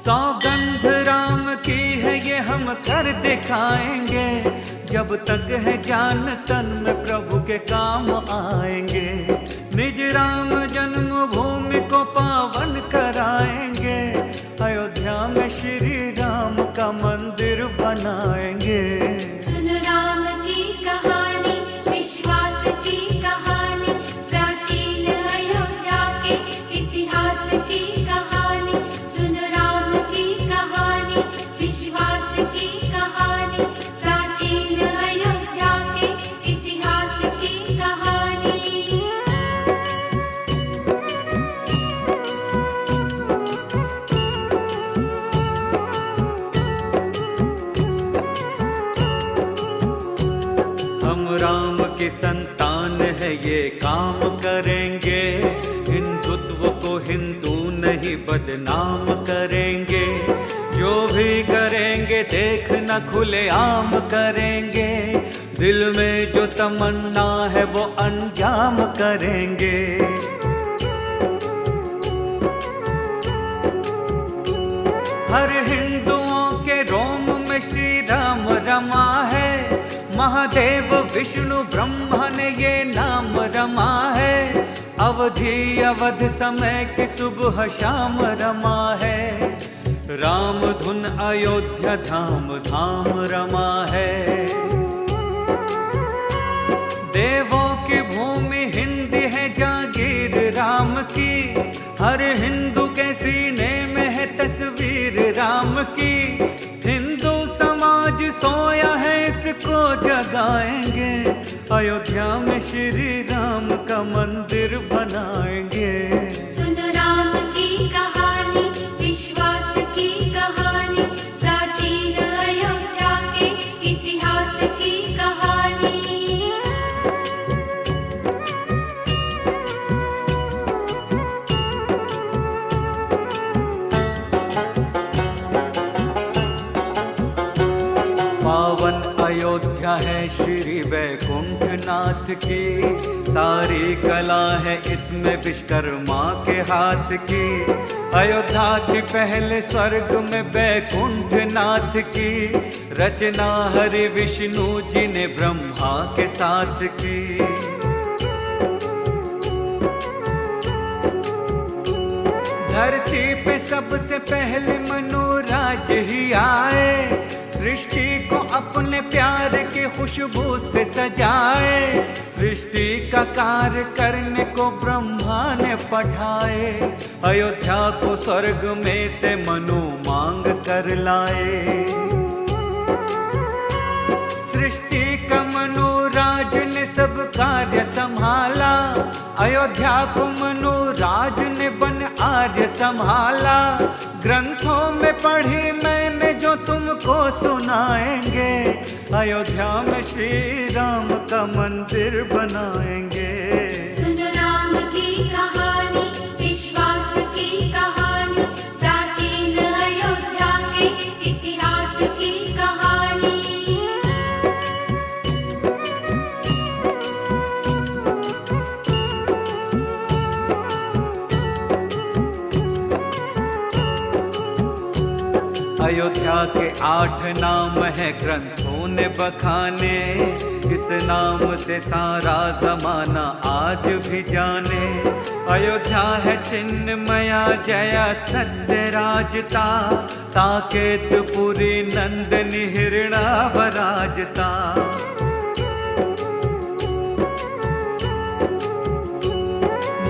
सौगंध राम की है ये हम कर दिखाएंगे, जब तक है जान तन में प्रभु के काम आएंगे। निज राम जन्मभूमि को पावन कराएंगे, अयोध्या में श्री राम का मंदिर बनाएंगे। सुन राम की कहानी, विश्वास की कहानी, प्राचीन अयोध्या के इतिहास की कहानी। सुन राम की कहानी, विश्वास की कहानी, प्राचीन अयोध्या के इतिहास की कहानी। हम राम की संतान है ये काम करेंगे, हिंदुत्व को हिंदू नहीं बदनाम करेंगे। जो भी करेंगे देखना खुले आम करेंगे, दिल में जो तमन्ना है वो अंजाम करेंगे। हर हिंदुओं के रोम में श्री राम रमा है, महादेव विष्णु ब्रह्मा ने ये नाम रमा है। अवधि अवध समय की सुबह शाम रमा है, राम धुन अयोध्या धाम धाम रमा है। देवों की भूमि हिंदी है जागीर राम की, हर हिंदू के सीने में है तस्वीर राम की। हिंदू समाज सोया है इसको जगाएंगे, अयोध्या में श्री राम का मंदिर बनाएंगे। सुन राम की कहानी, विश्वास की कहानी, प्राचीन अयोध्या के इतिहास की कहानी। पावन अयोध्या है श्री वैकुंठ नाथ की, सारी कला है इसमें विश्वकर्मा के हाथ की। अयोध्या की पहले स्वर्ग में वैकुंठ नाथ की, रचना हरि विष्णु जी ने ब्रह्मा के साथ की। धरती पे सबसे पहले मनोराज ही आए, सृष्टि को अपने प्यार की खुशबू से सजाए। सृष्टि का कार्य करने को ब्रह्मा ने पठाए, अयोध्या को स्वर्ग में से मनु मांग कर लाए। सृष्टि का मनोराज ने सब कार्य संभाला, अयोध्या को मनोराज ने बन आर्य संभाला। ग्रंथों में पढ़ी मैंने जो तुमको सुनाएंगे, अयोध्या में श्री राम का मंदिर बनाएंगे। सुन राम की कहानी, विश्वास की कहानी, प्राचीन अयोध्या के इतिहास की कहानी। अयोध्या के 8 नाम है ग्रंथों ने बखाने, इस नाम से सारा जमाना आज भी जाने। अयोध्या है चिन्मया जया सत्य राजता, साकेतपुरी नंदनी हिरणा वराजता।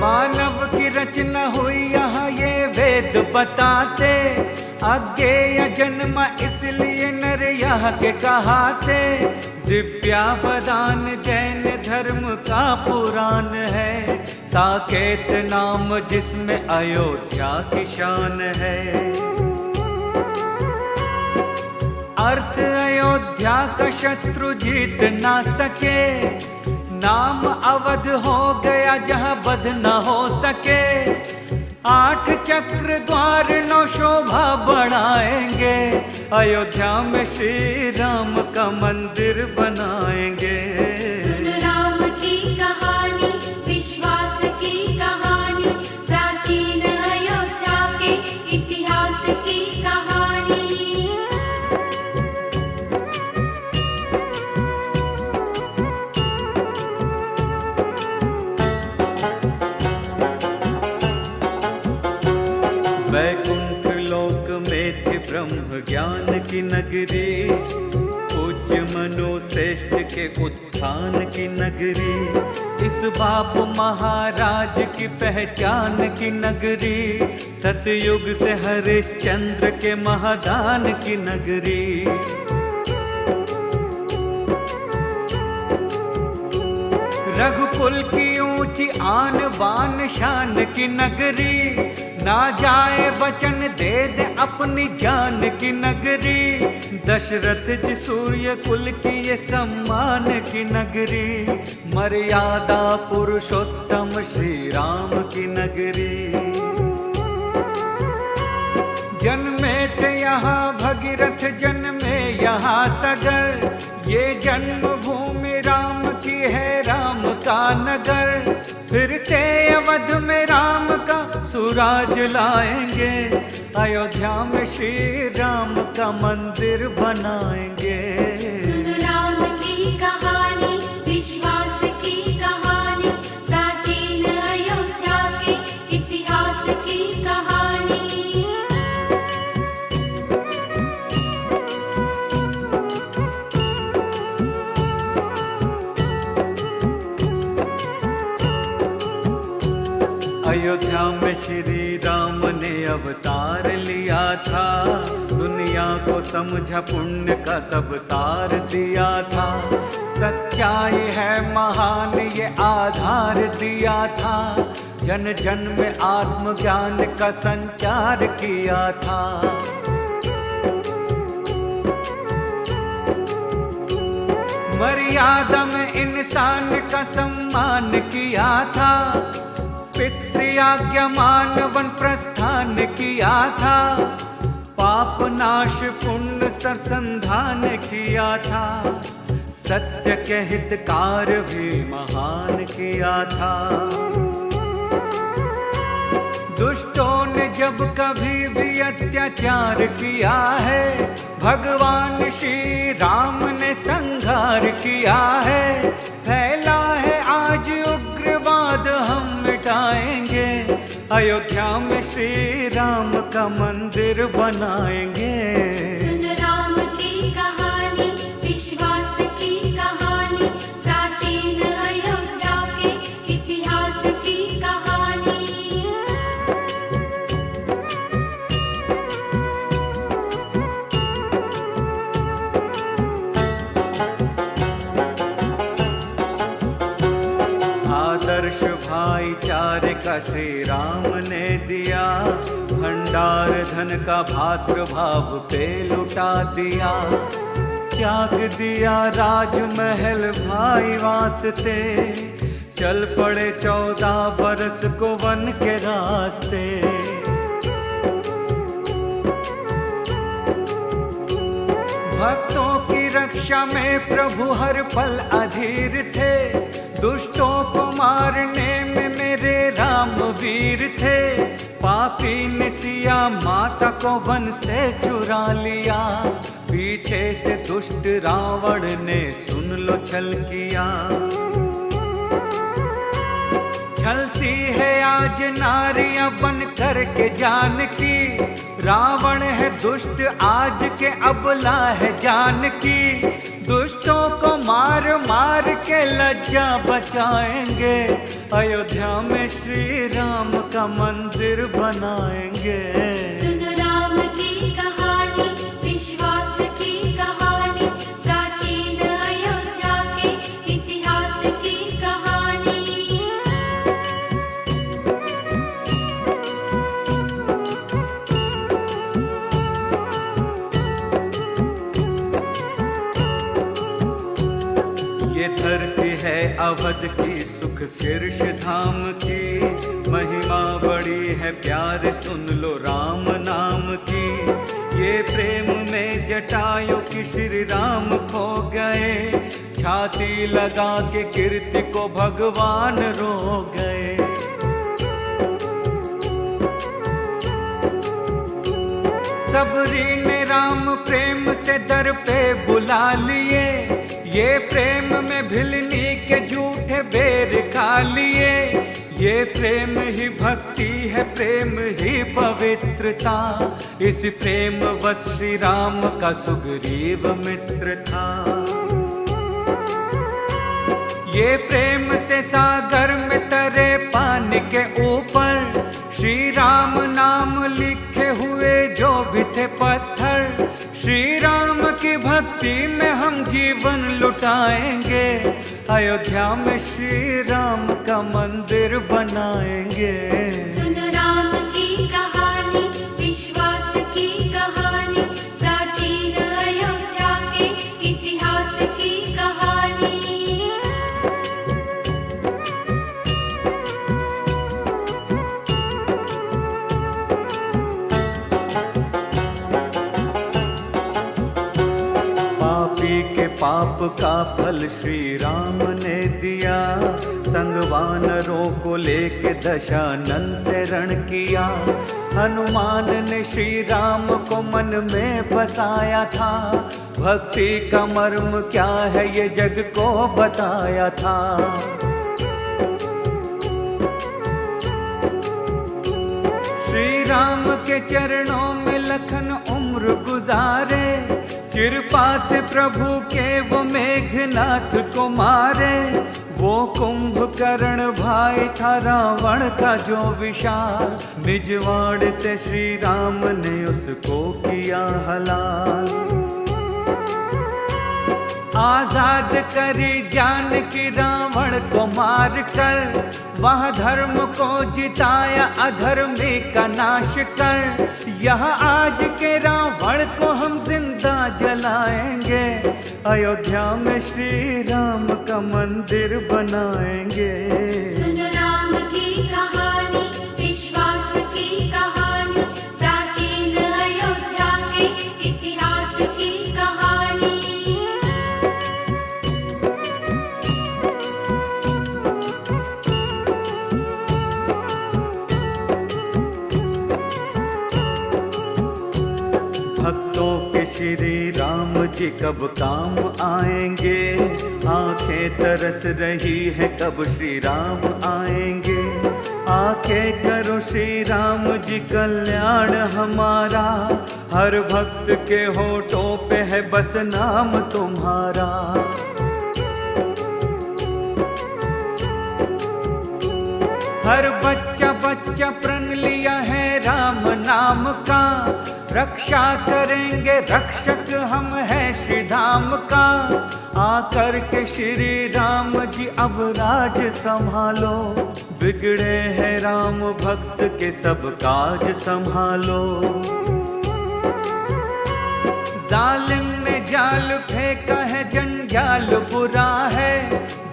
मानव की रचना हुई यहाँ ये वेद बताते, अज्ञेय जन्म इसलिए नर यहाँ के कहाते। दिव्यावदान जैन धर्म का पुराण है, साकेत नाम जिसमें अयोध्या की शान है। अर्थ अयोध्या का शत्रु जीत ना सके, नाम अवध हो गया जहाँ बद न हो सके। 8 चक्र द्वार 9 शोभा बढ़ाएंगे, अयोध्या में श्री राम का मंदिर बनाएंगे। सुन राम की कहानी, विश्वास की कहानी, की नगरी, पूज्य मनु श्रेष्ठ के उत्थान की नगरी, इस बाप महाराज की पहचान की नगरी, सतयुग से हरिश्चंद्र के महादान की नगरी। रघुकुल की ऊंची आन बान शान की नगरी, ना जाए वचन दे दे अपनी जान की नगरी, दशरथ जी सूर्य कुल की ये सम्मान की नगरी, मर्यादा पुरुषोत्तम श्री राम की नगरी। जन्मे थे यहाँ भगीरथ, जन्मे यहाँ सगर, ये जन्मभूमि राम की है, राम का नगर, फिर से अवध में राम का सुराज लाएंगे, अयोध्या में श्री राम का मंदिर बनाएंगे। सुन राम की कहानी, विश्वास की कहानी, प्राचीन अयोध्या के इतिहास की कहानी। अयोध्या में श्री राम ने अवतार लिया था, दुनिया को समझा पुण्य का सब सार दिया था, सच्चाई है महान ये आधार दिया था, जन जन में आत्मज्ञान का संचार किया था। मर्यादा में इंसान का सम्मान किया था, पितृयाज्ञा मानवन प्रस्थान किया था, पाप नाश पुण्य सरसंधान किया था, सत्य के हितकार भी महान किया था। दुष्टों ने जब कभी भी अत्याचार किया है, भगवान श्री राम ने संहार किया है, फैला है आज उग्रवाद हम मिटाएंगे, अयोध्या में श्री राम का मंदिर बनाएंगे। सुन राम की कहानी, विश्वास की कहानी, प्राचीन अयोध्या के इतिहास की कहानी। आदर्श भाईचारे का श्री राम ने दिया, भंडार धन का भातृभाव पे लुटा दिया, त्याग दिया राजमहल भाई वास्ते, चल पड़े 14 बरस को वन के रास्ते। भक्तों की रक्षा में प्रभु हर पल अधीर थे, दुष्टों को मारने में मेरे राम वीर थे, पापी ने सिया माता को वन से चुरा लिया, पीछे से दुष्ट रावण ने सुन लो छल किया। छलती है आज नारियां बन करके जानकी, रावण है दुष्ट आज के अबला है जानकी, दुष्टों को मार मार के लज्जा बचाएंगे, अयोध्या में श्री राम का मंदिर बनाएंगे। सुन राम की कहानी, विश्वास की कहानी, प्राचीन अयोध्या के इतिहास की कहानी। ये धरती है अवध की सुख शीर्ष धाम की, महिमा बड़ी है प्यार सुन लो राम नाम की, ये प्रेम में जटायु की श्री राम खो गए, छाती लगा के कीर्ति को भगवान रो गए। सबरी ने राम प्रेम से दर पे बुला लिए, ये प्रेम में भिलनी के झूठे बेर खा लिए, ये प्रेम ही भक्ति है, प्रेम ही पवित्रता। इस प्रेम वश श्री राम का सुग्रीव मित्र था। ये प्रेम से सागर में तरे पानी के ऊपर, श्री राम नाम लिखे हुए जो भी थे पत्थर। श्री राम की भक्ति में हम जीवन लुटाएंगे, अयोध्या में श्री राम का मंदिर बनाएंगे। सुन राम की कहानी, विश्वास की कहानी, प्राचीन अयोध्या के इतिहास की कहानी। पापी के पाप का फल श्री राम ने दिया, संग वानरों को लेके दशानन से रण किया। हनुमान ने श्री राम को मन में बसाया था, भक्ति का मर्म क्या है ये जग को बताया था। श्री राम के चरणों में लखन उम्र गुजारे, कृपा से प्रभु के वो मेघनाथ को मारे। वो कुंभकर्ण भाई था रावण का जो विशाल, निजवाड़ से श्री राम ने उसको किया हलाल। आजाद करी जानकी रावण को मार कर, वह धर्म को जिताया अधर्मी का नाश कर। यह आज के रावण को हम जिंदा जलाएंगे, अयोध्या में श्री राम का मंदिर बनाएंगे। सुन राम की कहानी, विश्वास की कहानी, प्राचीन अयोध्या के इतिहास की कहानी। भक्तों के श्री राम जी कब काम आएंगे, आंखें तरस रही है कब श्री राम आएंगे। आंखें करो श्री राम जी कल्याण हमारा, हर भक्त के होठों पे है बस नाम तुम्हारा। हर बच्चा बच्चा प्रण लिया है राम नाम का, रक्षा करेंगे रक्षक हम हैं श्री धाम का। आकर के श्री राम जी अब राज संभालो, बिगड़े हैं राम भक्त के सब काज संभालो। जालिम ने जाल फेंका है जंजाल बुरा है,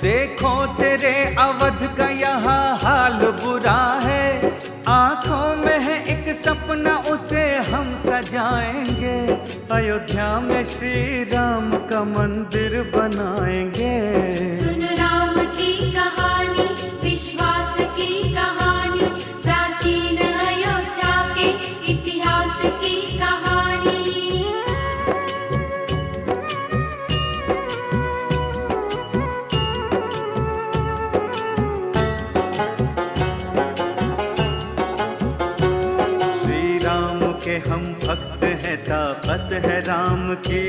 देखो तेरे अवध का यहाँ हाल बुरा है। आंखों में है एक सपना उसे हम सजाएंगे, अयोध्या में श्री राम का मंदिर बनाएंगे। सुन राम की कहानी, विश्वास की कहानी, प्राचीन अयोध्या के इतिहास की कहानी। हम भक्त हैं, ताकत है राम की,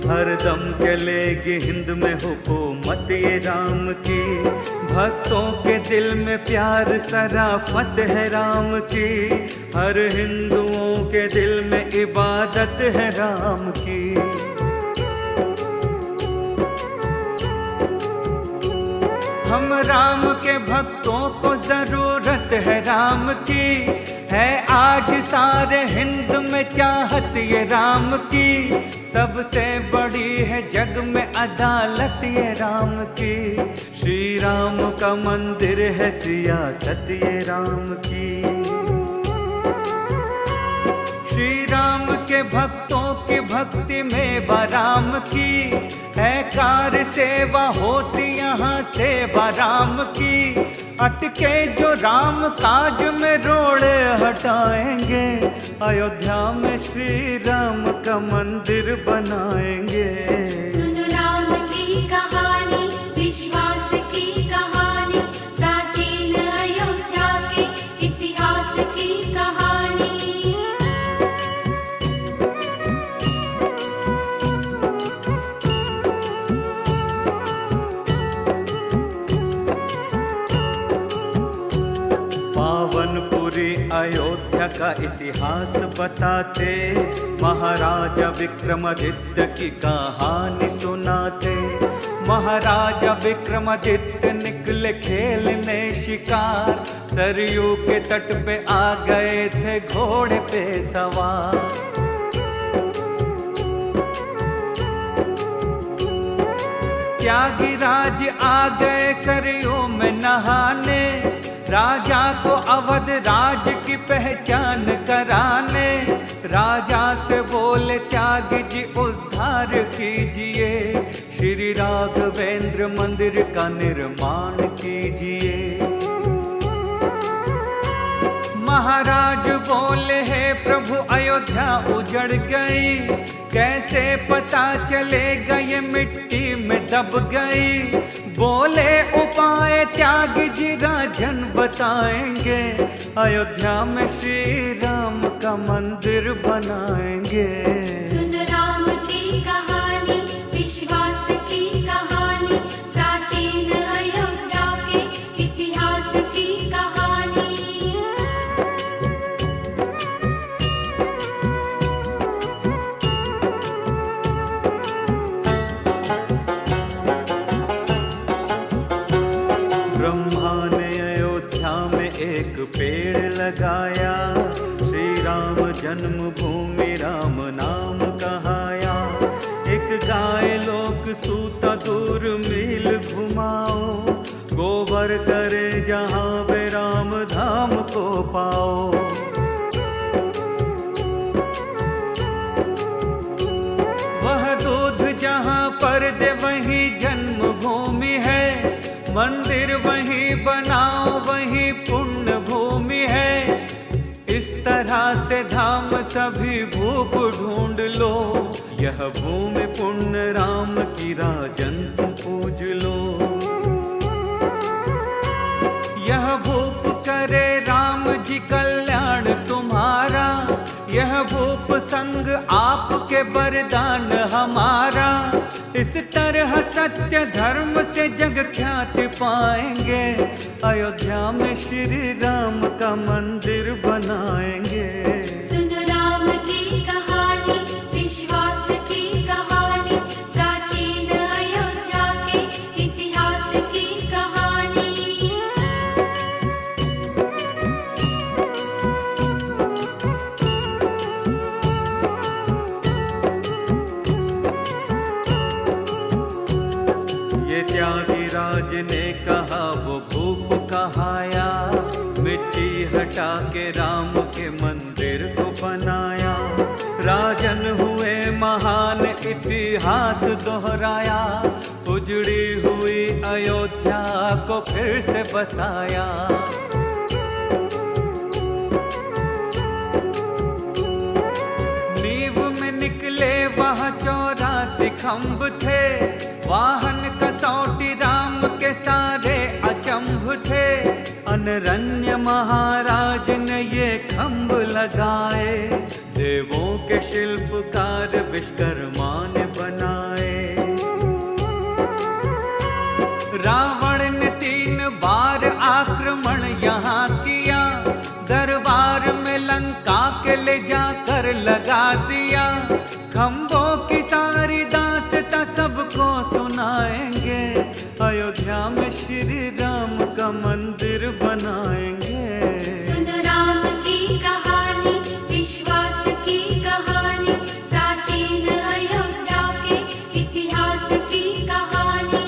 हरदम चलेगी हिंद में हुकूमत ये राम की। भक्तों के दिल में प्यार सराफत है राम की, हर हिंदुओं के दिल में इबादत है राम की। हम राम के भक्तों को जरूरत है राम की, है आज सारे हिंद में चाहत ये राम की। सबसे बड़ी है जग में अदालत ये राम की, श्री राम का मंदिर है सियासत ये राम की। श्री राम के भक्तों की भक्ति में राम की, है कार सेवा होती यहाँ सेवा राम की। अटके जो राम काज में रोड़े हटाएंगे, अयोध्या में श्री राम का मंदिर बनाएंगे। सुन राम की कहानी, विश्वास की कहानी, प्राचीन अयोध्या अयोध्या का इतिहास बताते, महाराजा विक्रमादित्य की कहानी सुनाते। महाराजा विक्रमादित्य निकले खेलने शिकार, सरयू के तट पे आ गए थे घोड़े पे सवार। त्यागीराज आ गए सरयू में नहाने, राजा को अवध राज की पहचान कराने। राजा से बोले त्यागी जी उद्धार कीजिए, श्री राघवेंद्र मंदिर का निर्माण कीजिए। महाराज बोले हे प्रभु अयोध्या उजड़ गई, कैसे पता चलेगा ये मिट्टी में दब गई। बोले उपाय त्यागी जी राजन बताएंगे, अयोध्या में श्री राम का मंदिर बनाएंगे। सुन राम की कहानी, विश्वास की कहानी, प्राचीन अयोध्या के इतिहास की कहानी। ब्रह्मा ने अयोध्या में एक पेड़ लगाया, श्री राम जन्मभूमि राम नाम कहाया। एक गाय लोक सूता दूर मील घुमाओ, गोबर करे जहाँ वे राम धाम को पाओ। वह दूध जहाँ पर दे वही जन्मभूमि है, मंदिर वहीं बनाओ वहीं पुण्य भूमि है। इस तरह से धाम सभी भूप ढूंढ लो, यह भूमि पुण्य राम की राजन तुम पूज लो। यह भूप करे राम जी कल्याण तुम्हारा, यह भूप संग आपके वरदान हमारा। इस तरह सत्य धर्म से जग ख्याति पाएंगे, अयोध्या में श्री राम का मंदिर बनाएंगे। सुन राम की कहानी, विश्वास की कहानी, प्राचीन अयोध्या के इतिहास की कहानी। ये त्यागीराज ने कहा वो भूप कहाया, मिट्टी हटा के राम के मंदिर को बनाया। राजन हुए महान इतिहास दोहराया, उजड़ी हुई अयोध्या को फिर से बसाया। नींव में निकले वहाँ 84 खम्भ थे, वाहन कसौटी राम के सारे अचंभ थे। अनरण्य महाराज ने ये खम्भ लगाए, देवों के शिल्पकार विश्वकर्मा ने बनाए। रावण ने 3 बार आक्रमण यहाँ किया, दरबार में लंका के ले जाकर लगा दिया। खम्भों की सारी दास्तां सबको सुनाएंगे, अयोध्या में श्री राम का मंदिर बनाएंगे। सुन राम की कहानी, विश्वास की कहानी, प्राचीन अयोध्या के इतिहास की कहानी।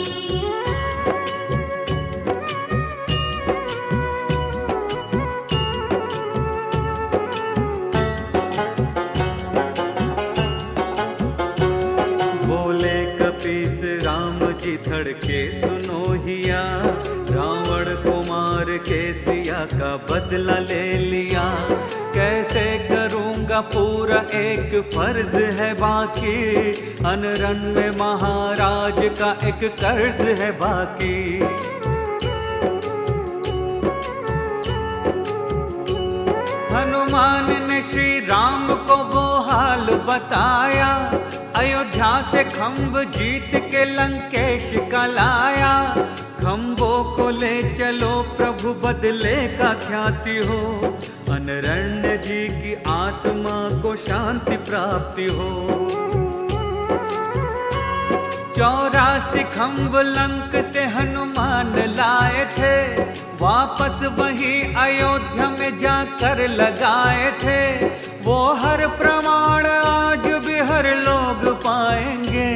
धड़के सुनो हिया, रावण को मार के सिया का बदला ले लिया। कैसे करूँगा पूरा एक फर्ज है बाकी, अनरन में महाराज का एक कर्ज है बाकी। हनुमान ने श्री राम को वो हाल बताया, अयोध्या से खम्भ जीत के लंकेश का लाया। खम्भों को ले चलो प्रभु बदले का ख्याति हो, अनरण्य जी की आत्मा को शांति प्राप्ति हो। 84 खम्भ लंक से हनुमान लाए थे, वापस वही अयोध्या में जाकर लगाए थे। वो हर प्रमाण आज भी हर लोग पाएंगे,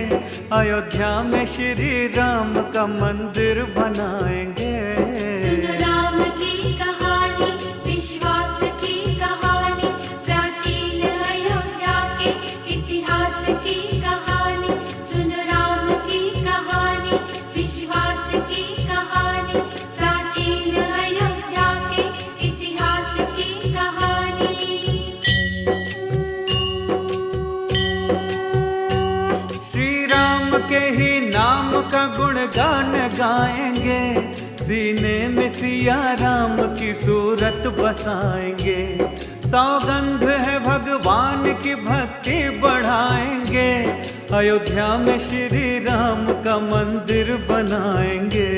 अयोध्या में श्री राम का मंदिर बनाएंगे। सुनो राम की कहानी, विश्वास की कहानी, प्राचीन अयोध्या के इतिहास की कहानी। सुनो राम की कहानी, विश्वास की कहानी, प्राचीन अयोध्या के इतिहास की कहानी। श्री राम के ही नाम का गुणगान गाएंगे, सीने में सिया राम की सूरत बसाएंगे। सौगंध है भगवान की भक्ति बढ़ाएंगे, अयोध्या में श्री राम का मंदिर बनाएंगे।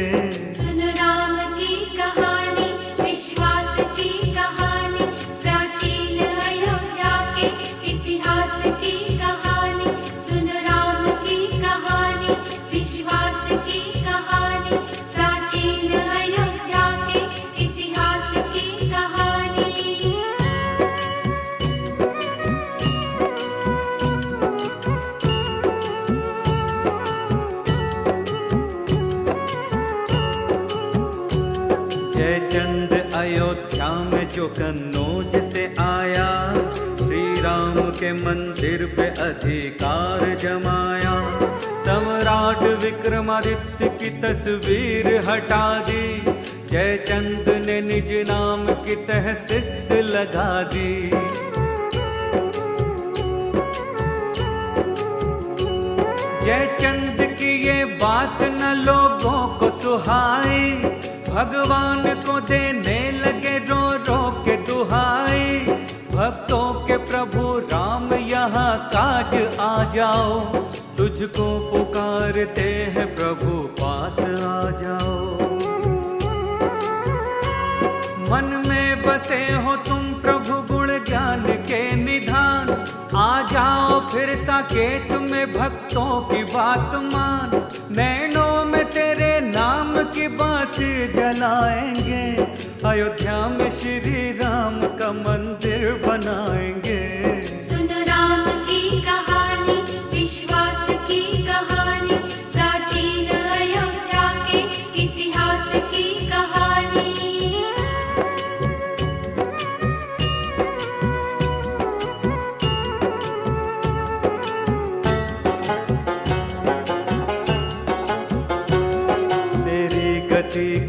सुनो राम की कहानी, विश्वास की कहानी, प्राचीन अयोध्या के इतिहास की कहानी। सुनो राम की कहानी, विश्वास की कहानी, प्राचीन अयोध्या के इतिहास की कहानी। जयचंद अयोध्या में जो कन्नौज से आया, श्री राम के मंदिर पे अधिकार जमाया। सम्राट विक्रमादित्य की तस्वीर हटा दी, जयचंद ने निज नाम की तहसीस लगा दी। जयचंद की ये बात न लोगों को सुहाई, भगवान को देने लगे रो रो के दुहाई। भक्तों के प्रभु राम यहाँ काज आ जाओ, तुझको पुकारते हैं प्रभु पास आ जाओ। मन में बसे हो तुम प्रभु गुण ज्ञान के निधान, आ जाओ फिर साकेत में भक्तों की बात मान। नैनों में तेरे नाम की बात जलाएंगे, अयोध्या में श्री राम का मंदिर बनाएंगे। सुनो राम की कहानी, विश्वास की कहानी, प्राचीन अयोध्या के इतिहास की कहानी।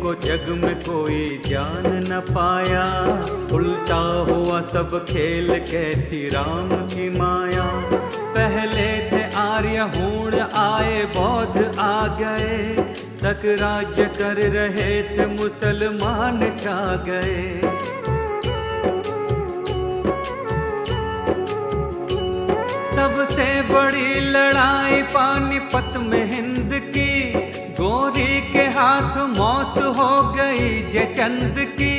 को जग में कोई जान न पाया, उल्टा हुआ सब खेल कैसी राम की माया। पहले थे आर्य हूण आए बौद्ध आ गए, तक राज्य कर रहे थे मुसलमान छा गए। सबसे बड़ी लड़ाई पानीपत में हिंद की, गोरी के हाथ मौत हो गई जयचंद की।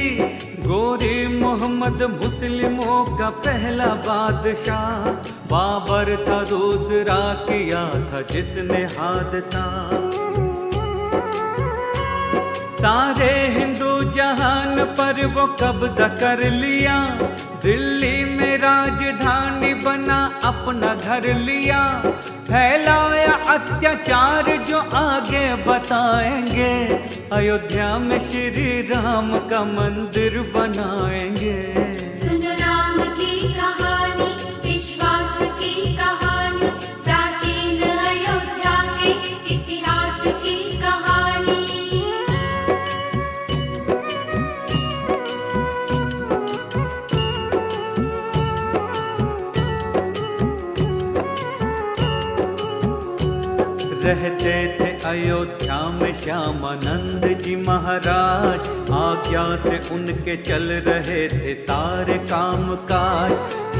गोरी मोहम्मद मुस्लिमों का पहला बादशाह, बाबर था दूसरा किया था जिसने हादसा। सारे हिंदू जहान पर वो कब्जा कर लिया, दिल्ली में राजधानी बना अपना घर लिया। फैलाया अत्याचार जो आगे बताएंगे, अयोध्या में श्री राम का मंदिर बनाएंगे। सुनो राम की कहानी, विश्वास की कहानी, प्राचीन अयोध्या के इतिहास की कहानी। रहते थे अयोध्या में श्यामानंद जी महाराज, आज्ञा से उनके चल रहे थे सारे काम काज।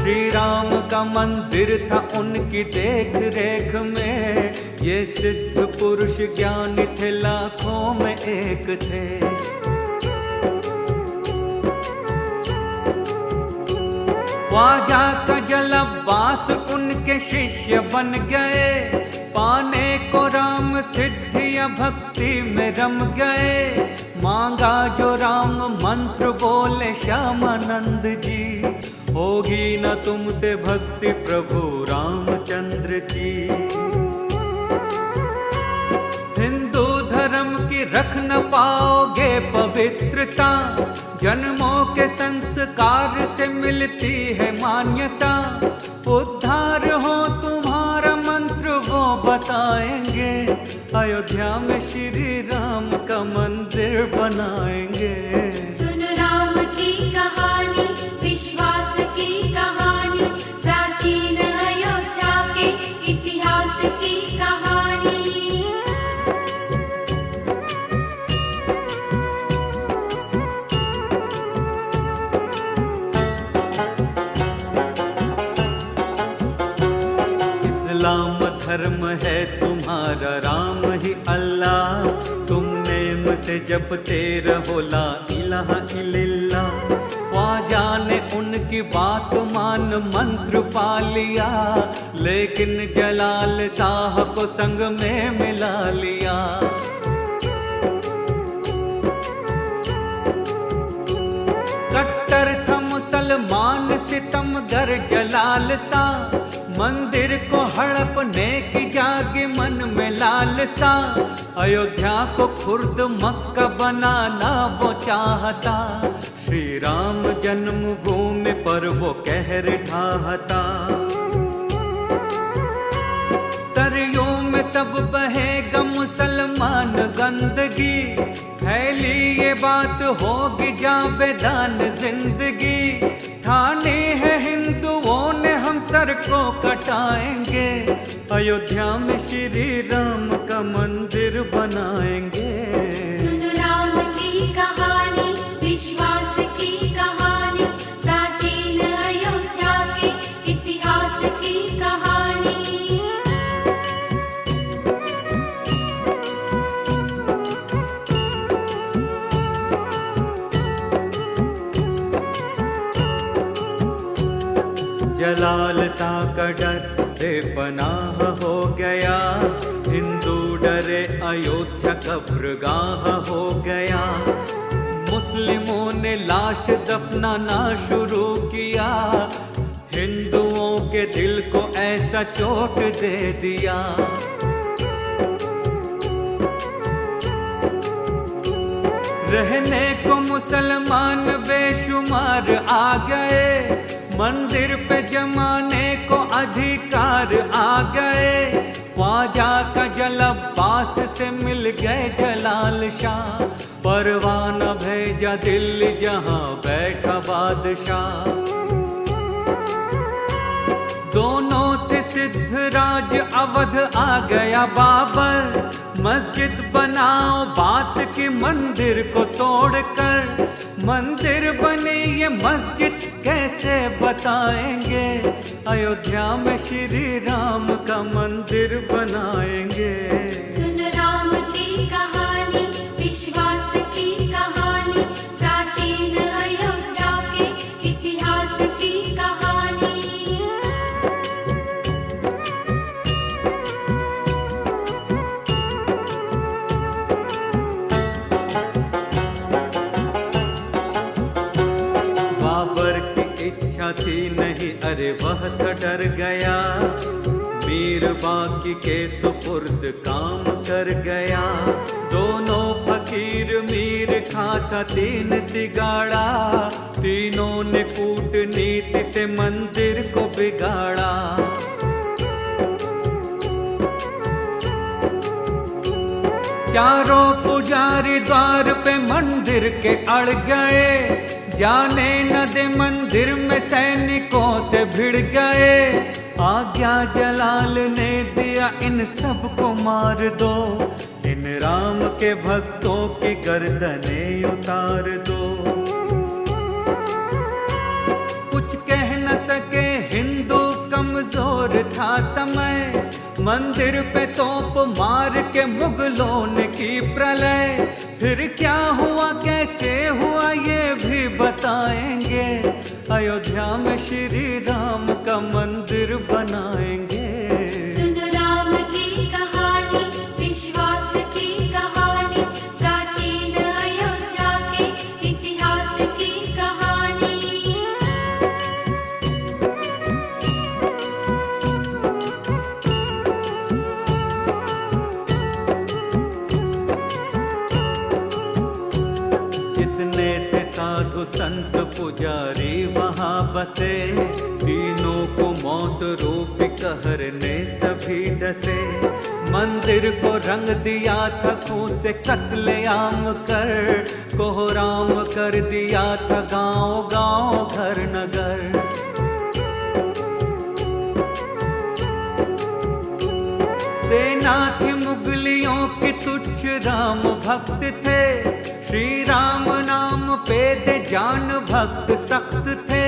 श्री राम का मंदिर था उनकी देख रेख में, ये सिद्ध पुरुष ज्ञानी थे लाखों में एक थे। ख्वाजा का जलब्बास उनके शिष्य बन गए, पाने को राम सिद्धि या भक्ति में रम गए। मांगा जो राम मंत्र बोले श्यामानंद जी, होगी न तुमसे भक्ति प्रभु रामचंद्र की। हिंदू धर्म की रख न पाओगे पवित्रता, जन्मों के संस्कार से मिलती है मान्यता। उद्धार हो तुम्हारा मंत्र वो बताएंगे, अयोध्या में श्री राम का मंदिर बनाएंगे। सुन राम की कहानी, विश्वास की कहानी, प्राचीन अयोध्या के इतिहास की कहानी। इस्लाम धर्म है तुम्हारा, राम ही अल्लाह, तुम नेम से जपते रहो ला इलाहा इल्लल्लाह। ख्वाजा ने उनकी बात मान मंत्र पा लिया, लेकिन जलाल शाह को संग में मिला लिया। कट्टर था मुसलमान सितमगर जलाल सा, मंदिर को हड़पने की जागी मन में लालसा। अयोध्या को खुर्द मक्का बनाना वो चाहता, श्री राम जन्मभूमि पर वो कहर ढाहता। सरयों में सब बहेगा मुसलमान गंदगी, फैली ये बात होगी जाबेदान जिंदगी। ठाने है हिंदुओं ने हम सर को कटाएंगे, अयोध्या में श्री राम का मंदिर बनाएंगे। सुन राम की कहानी, विश्वास की कहानी, प्राचीन अयोध्या के इतिहास की कहानी। जलाल सा का डर बेपनाह हो गया, हिंदू डरे अयोध्या कब्रगाह हो गया। मुस्लिमों ने लाश दफनाना शुरू किया, हिंदुओं के दिल को ऐसा चोट दे दिया। रहने को मुसलमान बेशुमार आ गए, मंदिर पे जमाने को अधिकार आ गए। ख्वाजा का जलब्बास से मिल गए जलाल शाह, परवाना भेजा दिल्ली जहां बैठा बादशाह। दोनों थे सिद्धराज, अवध आ गया बाबर, मस्जिद बनाओ बात की मंदिर को तोड़कर। मंदिर बने ये मस्जिद कैसे बताएंगे, अयोध्या में श्री राम का मंदिर बनाएंगे। सुन राम की कहानी, विश्वास की कहानी, प्राचीन अयोध्या के इतिहास की कहानी। बाबर की इच्छा थी नहीं, अरे वह तो डर गया, मीर बाकी के सुपुर्द काम कर गया। दोनों फकीर मीर खाता तीन तिगाड़ा, तीनों ने कूटनीति से मंदिर को बिगाड़ा। चारों पुजारी द्वार पे मंदिर के अड़ गए, जाने न दे मंदिर में सैनिकों से भिड़ गए। आज्ञा जलाल ने दिया इन सबको मार दो, इन राम के भक्तों की गर्दनें उतार दो। कुछ कह न सके समय मंदिर पे तोप मार के मुगलों ने की प्रलय। फिर क्या हुआ कैसे हुआ ये भी बताएंगे, अयोध्या में श्री राम का मंदिर बनाएंगे। सुनो राम की कहानी, विश्वास की कहानी, प्राचीन अयोध्या के इतिहास की कहानी। जितने थे साधु संत पुजारी वहाँ बसे, तीनों को मौत रूपी कहर ने सभी डसे। मंदिर को रंग दिया था खून से कत्लेआम कर, कोहराम कर दिया था गांव गांव घर नगर। सेना थी मुगलियों की तुच्छ राम भक्त थे, श्री राम नाम पे दे जान भक्त सख्त थे।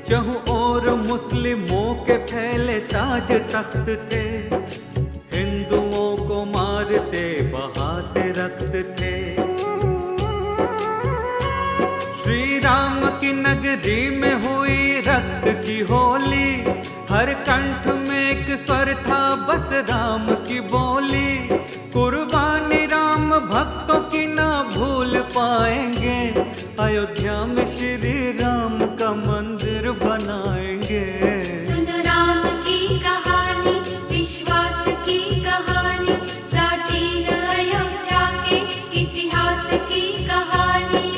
चहु और मुस्लिमों के फैले ताज तख्त थे, हिंदुओं को मारते बहाते रक्त थे। श्री राम की नगरी में हुई रक्त की होली, हर कंठ में एक स्वर था बस राम की बोली। कुर्बानी राम भक्तों की ना भूल पाएंगे, अयोध्या में श्री राम का मंदिर बनाएंगे। सुनो राम की कहानी, विश्वास की कहानी, प्राचीन अयोध्या के इतिहास की कहानी।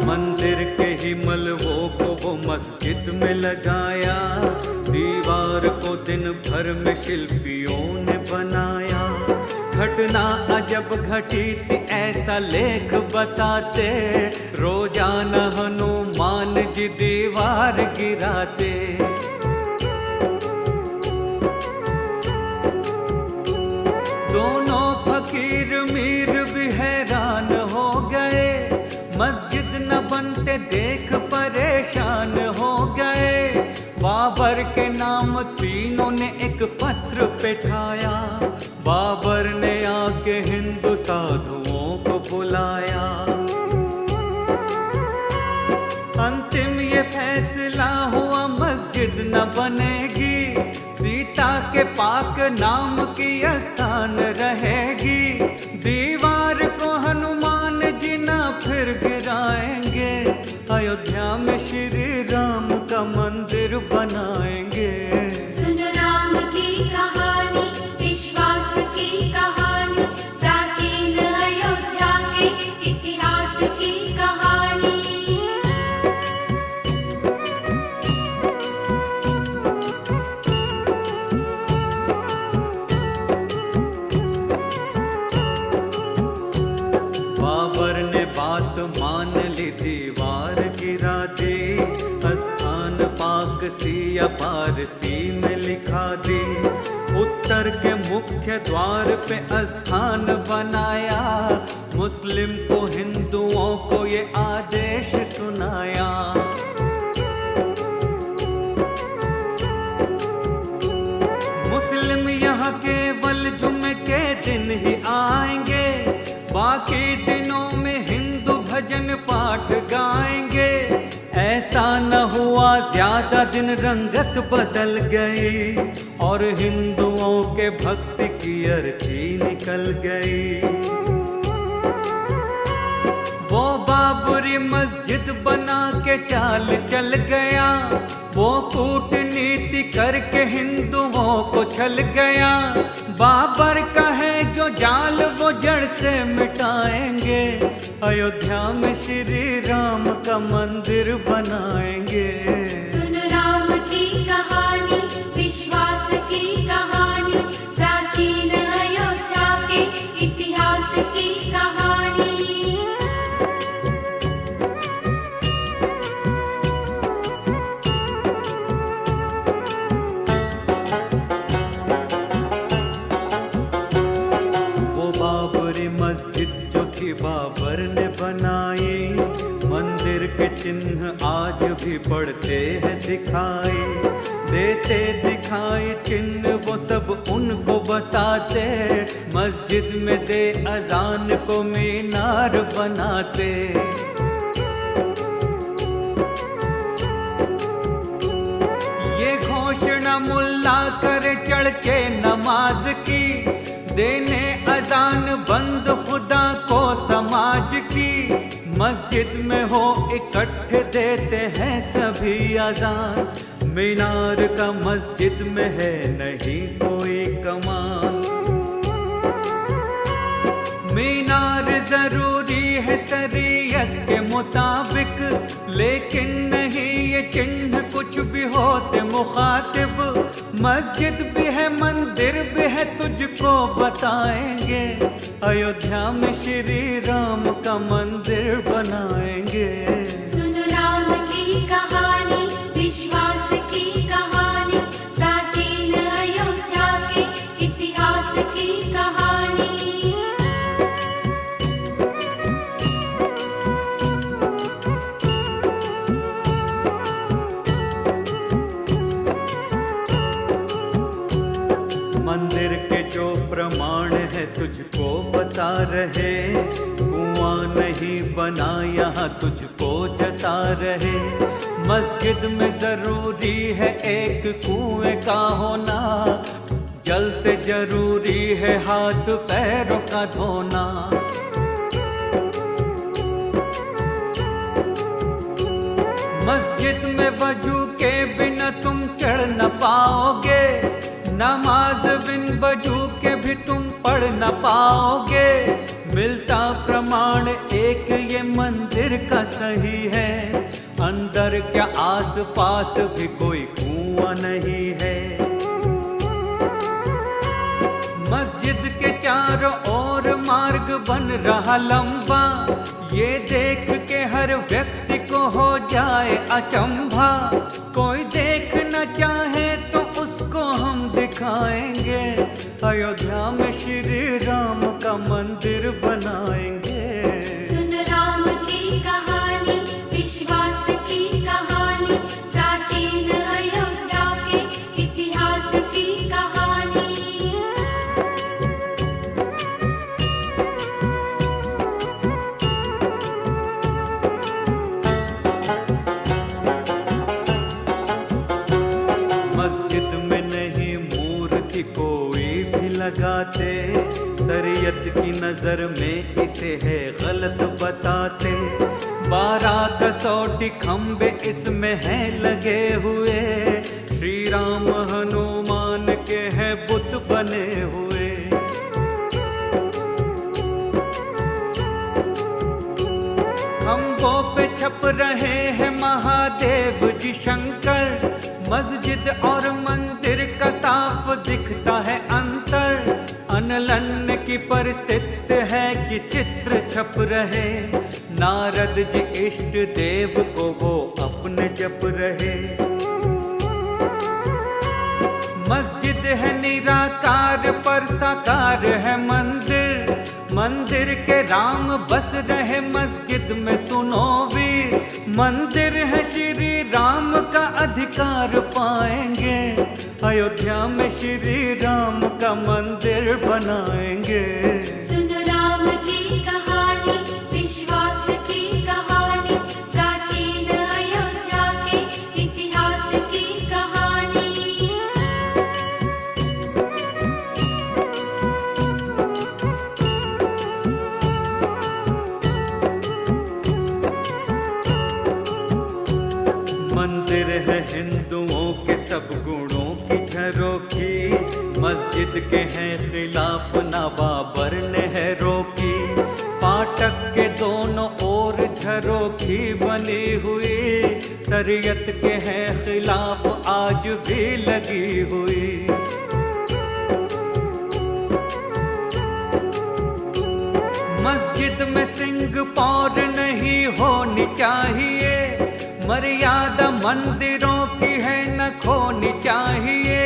मंदिर के ही मलबों को वो मस्जिद में लगाया, दीवार को दिन भर में शिल्पियों ने बनाया। घटना अजब घटी थी ऐसा लेख बताते, रोजाना हनुमान जी दीवार गिराते। दोनों फकीर मीर भी हैरान हो गए, मस्जिद न बनते देख परेशान हो गए। बाबर के नाम तीनों ने एक पत्र पे ठाया, बाबर ने आके हिंदू साधुओं को बुलाया। अंतिम ये फैसला हुआ मस्जिद न बनेगी, सीता के पाक नाम की स्थान रहेगी। दीवार को हनुमान जी ना फिर गिराएंगे, अयोध्या में श्री राम का मंदिर बनाएंगे। सुनो राम की कहानी, विश्वास की कहानी, प्राचीन अयोध्या के इतिहास की कहानी। बाबर ने बात मान ली, दीवार गिरा दी, स्थान पाक सी या पारसी में लिखा दी। उत्तर के मुख्य द्वार पे स्थान बनाया, मुस्लिम को हिंदुओं को ये आदेश सुनाया। मुस्लिम यहाँ केवल जुमे के दिन ही आएंगे, बाकी दिनों में हिंदू भजन पाठ गाएंगे। ऐसा न हुआ ज्यादा दिन रंगत बदल गई, और हिंदुओं के भक्ति की अर्थी निकल गई। वो बाबरी मस्जिद बना के चाल चल गया, वो कूटनीति करके हिंदुओं को छल गया। बाबर का है जो जाल वो जड़ से मिटाएंगे, अयोध्या में श्री राम का मंदिर बनाएंगे। सुनो राम की कहानी, विश्वास की कहानी, प्राचीन अयोध्या के इतिहास की कहानी। देते दिखाई चिन्ह वो सब उनको बताते, मस्जिद में दे अजान को मीनार बनाते। ये घोषणा मुल्ला करे चढ़ के नमाज की, देने अजान बंद खुदा को समाज की। मस्जिद में हो इकट्ठे देते हैं सभी अजान, मीनार का मस्जिद में है नहीं कोई कमान। मीनार जरूरी है शरीयत के मुताबिक, लेकिन नहीं ये चिन्ह कुछ भी होते मुखातिब। मस्जिद भी है मंदिर भी है तुझको बताएंगे, अयोध्या में श्री राम का मंदिर बनाएंगे। सुन राम की कहानी, विश्वास की कहानी, प्राचीन अयोध्या के इतिहास की कहानी। मंदिर के जो प्रमाण है तुझको बता रहे, कुआं नहीं बना यहाँ तुझको जता रहे। मस्जिद में जरूरी है एक कुएं का होना, जल से जरूरी है हाथ पैरों का धोना। मस्जिद में वजू के बिना तुम चढ़ न पाओगे, नमाज बिन वजू के भी तुम पढ़ न पाओगे। मिलता प्रमाण एक ये मंदिर का सही है, अंदर क्या आस पास भी कोई कुआं नहीं है। मस्जिद के चारों ओर मार्ग बन रहा लंबा, ये देख के हर व्यक्ति को हो जाए अचंभा। कोई देख न चाहे तो उसको हम दिखाएंगे, अयोध्या में श्री राम का मंदिर बनाएंगे। सुन राम की कहानी, विश्वास की कहानी, प्राचीन अयोध्या के इतिहास की कहानी। मस्जिद में नहीं मूर्ति कोई भी लगाते, शरीयत की नजर में इसे है गलत बताते। 12 कसौटी खंबे इसमें हैं लगे हुए, श्री राम हनुमान के हैं बुत बने हुए। खंभों पे छप रहे हैं महादेव जी शंकर, मस्जिद और मंदिर का साफ दिखता है अंतर। अनलन की परिस्थिति है कि चित्र छप रहे, नारद जी इष्ट देव को वो अपने जप रहे। मस्जिद है निराकार पर साकार है मंदिर, मंदिर के राम बस रहे मस्जिद में सुनो वीर। मंदिर है श्री राम का अधिकार पाएंगे, अयोध्या में श्री राम का मंदिर बनाएंगे। सुन राम की कहानी, विश्वास की कहानी, प्राचीन अयोध्या के इतिहास की कहानी। मंदिर है हिंदुओं के सब गुणों की झरोखी, मस्जिद के हैं खिलाफ ना बाबर ने है रोकी। फाटक के दोनों ओर झरोखी बनी हुई, शरीयत के हैं खिलाफ आज भी लगी हुई। मस्जिद में सिंह पौर नहीं होनी चाहिए, मर्यादा मंदिरों की है न खोनी चाहिए।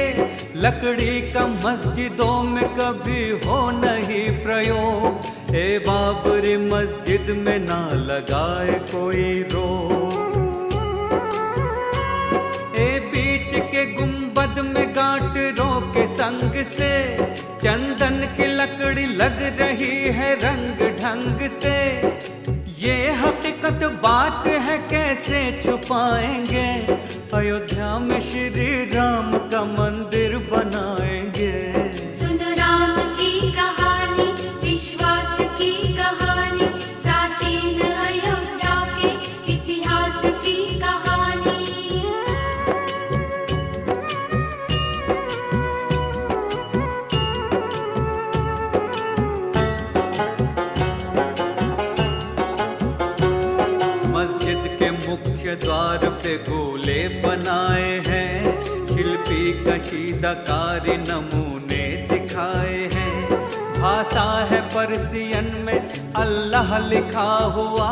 लकड़ी का मस्जिदों में कभी हो नहीं प्रयोग, हे बाबरी मस्जिद में ना लगाए कोई रोक। ए बीच के गुम लग रही है रंग ढंग से, ये हकीकत बात है कैसे छुपाएंगे। अयोध्या में श्री राम का मंदिर बनाएंगे। सुनो राम की कहानी, विश्वास की कहानी, प्राचीन अयोध्या के इतिहास की कहानी। मस्जिद के मुख्य द्वार पे गोले बनाए हैं, शिल्पी कशीदाकारी नमूने दिखाए हैं। भाषा है पर्सियन में अल्लाह लिखा हुआ,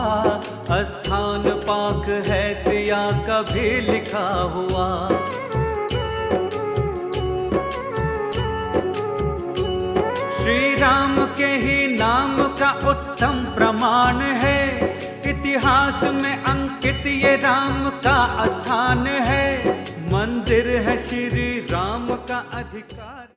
स्थान पाक है सिया का भी लिखा हुआ। श्री राम के ही नाम का उत्तम प्रमाण है, इतिहास में अंकित ये राम का स्थान है। मंदिर है श्री राम का अधिकार।